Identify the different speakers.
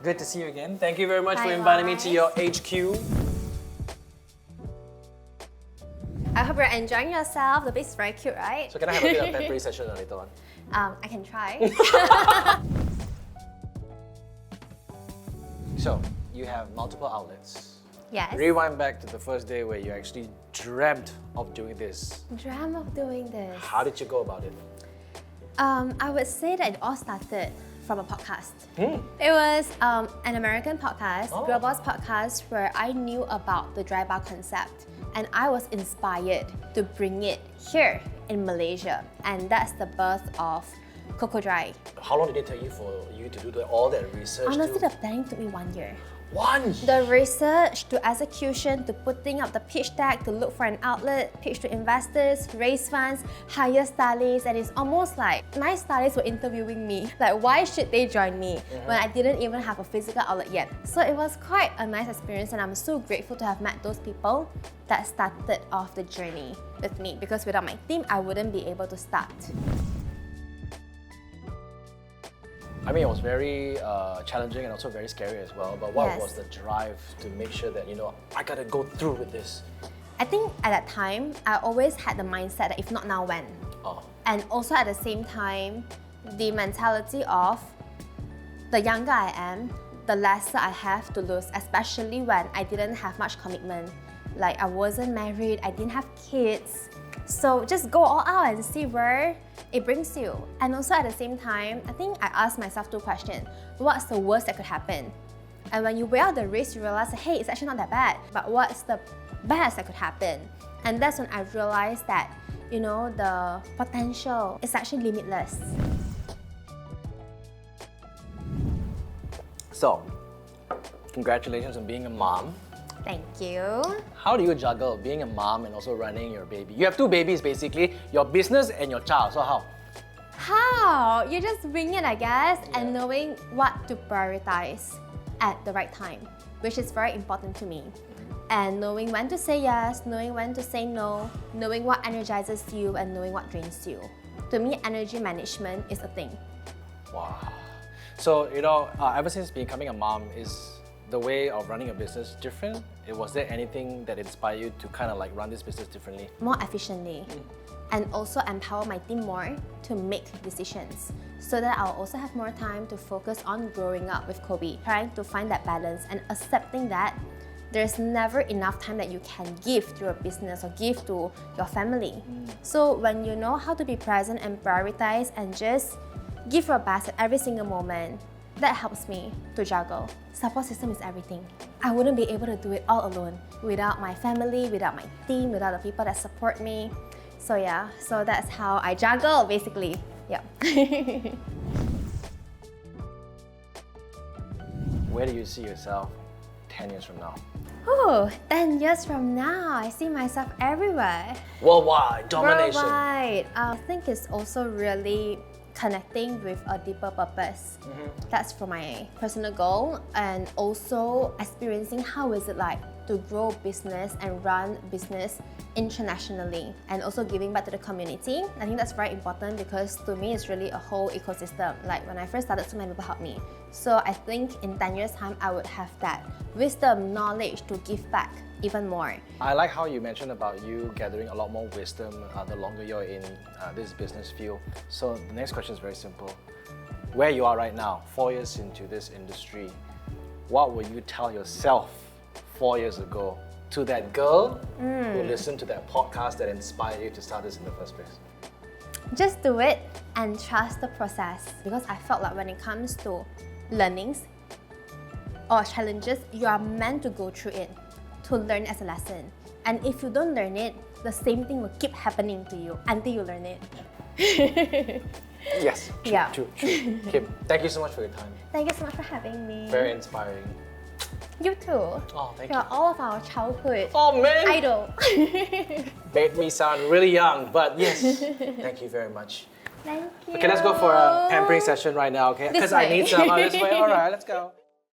Speaker 1: Good to see you again. Thank you very much for inviting me to your HQ.
Speaker 2: I hope you're enjoying yourself. The place is very cute, right?
Speaker 1: So can I have a bit of pampering session later on?
Speaker 2: I can try.
Speaker 1: So, you have multiple outlets.
Speaker 2: Yes.
Speaker 1: Rewind back to the first day where you actually dreamt of doing this.
Speaker 2: Dream of doing this.
Speaker 1: How did you go about it?
Speaker 2: I would say that it all started from a podcast. It was an American podcast, Girl Boss podcast, where I knew about the dry bar concept and I was inspired to bring it here in Malaysia. And that's the birth of Coco Dry.
Speaker 1: How long did it take you for you to do all that research?
Speaker 2: Honestly, the planning took me 1 year.
Speaker 1: 1 year?
Speaker 2: The research to execution, to putting up the pitch deck, to look for an outlet, pitch to investors, raise funds, hire stylists, and it's almost like my stylists were interviewing me. Like, why should they join me when I didn't even have a physical outlet yet? So it was quite a nice experience, and I'm so grateful to have met those people that started off the journey with me, because without my team, I wouldn't be able to start.
Speaker 1: I mean, it was very challenging and also very scary as well. But what
Speaker 2: Yes.
Speaker 1: was the drive to make sure that, I gotta go through with this?
Speaker 2: I think at that time, I always had the mindset that if not now, when?
Speaker 1: Oh.
Speaker 2: And also at the same time, the mentality of the younger I am, the lesser I have to lose, especially when I didn't have much commitment. Like, I wasn't married, I didn't have kids. So just go all out and see where it brings you. And also at the same time, I think I asked myself 2 questions. What's the worst that could happen? And when you weigh out the risk, you realize, hey, it's actually not that bad. But what's the best that could happen? And that's when I realized that, the potential is actually limitless.
Speaker 1: So, congratulations on being a mom.
Speaker 2: Thank you.
Speaker 1: How do you juggle being a mom and also running your baby? You have 2 babies basically, your business and your child, so how?
Speaker 2: How? You just wing it, I guess, and knowing what to prioritize at the right time, which is very important to me. And knowing when to say yes, knowing when to say no, knowing what energizes you and knowing what drains you. To me, energy management is a thing.
Speaker 1: Wow. So, ever since becoming a mom, is the way of running a business different? Was there anything that inspired you to kind of like run this business differently?
Speaker 2: More efficiently. And also empower my team more to make decisions, so that I'll also have more time to focus on growing up with Kobe, trying to find that balance and accepting that there's never enough time that you can give to your business or give to your family. So when you know how to be present and prioritize and just give your best at every single moment, that helps me to juggle. Support system is everything. I wouldn't be able to do it all alone without my family, without my team, without the people that support me. So yeah, so that's how I juggle basically. Yeah.
Speaker 1: Where do you see yourself 10 years from now?
Speaker 2: Oh, 10 years from now, I see myself everywhere.
Speaker 1: Worldwide, domination.
Speaker 2: Worldwide. I think it's also really connecting with a deeper purpose. That's for my personal goal, and also experiencing how is it like to grow business and run business internationally, and also giving back to the community. I think that's very important because to me it's really a whole ecosystem. Like when I first started, so many people helped me. So I think in 10 years time I would have that wisdom, knowledge to give back even more.
Speaker 1: I like how you mentioned about you gathering a lot more wisdom the longer you're in this business field. So the next question is very simple. Where you are right now, 4 years into this industry, what would you tell yourself 4 years ago to that girl who listened to that podcast that inspired you to start this in the first place?
Speaker 2: Just do it and trust the process, because I felt like when it comes to learnings or challenges, you are meant to go through it to learn as a lesson. And if you don't learn it, the same thing will keep happening to you until you learn it.
Speaker 1: Yes, true,
Speaker 2: Yeah.
Speaker 1: true. Kim, thank you so much for your time.
Speaker 2: Thank you so much for having me.
Speaker 1: Very inspiring.
Speaker 2: You too.
Speaker 1: Oh, thank
Speaker 2: You're
Speaker 1: you.
Speaker 2: all of our childhood
Speaker 1: Oh man!
Speaker 2: idol.
Speaker 1: Made me sound really young, but yes, thank you very much.
Speaker 2: Thank you.
Speaker 1: Okay, let's go for a pampering session right now, okay?
Speaker 2: This
Speaker 1: Because I
Speaker 2: way.
Speaker 1: need some. Oh, this way. All right, let's go.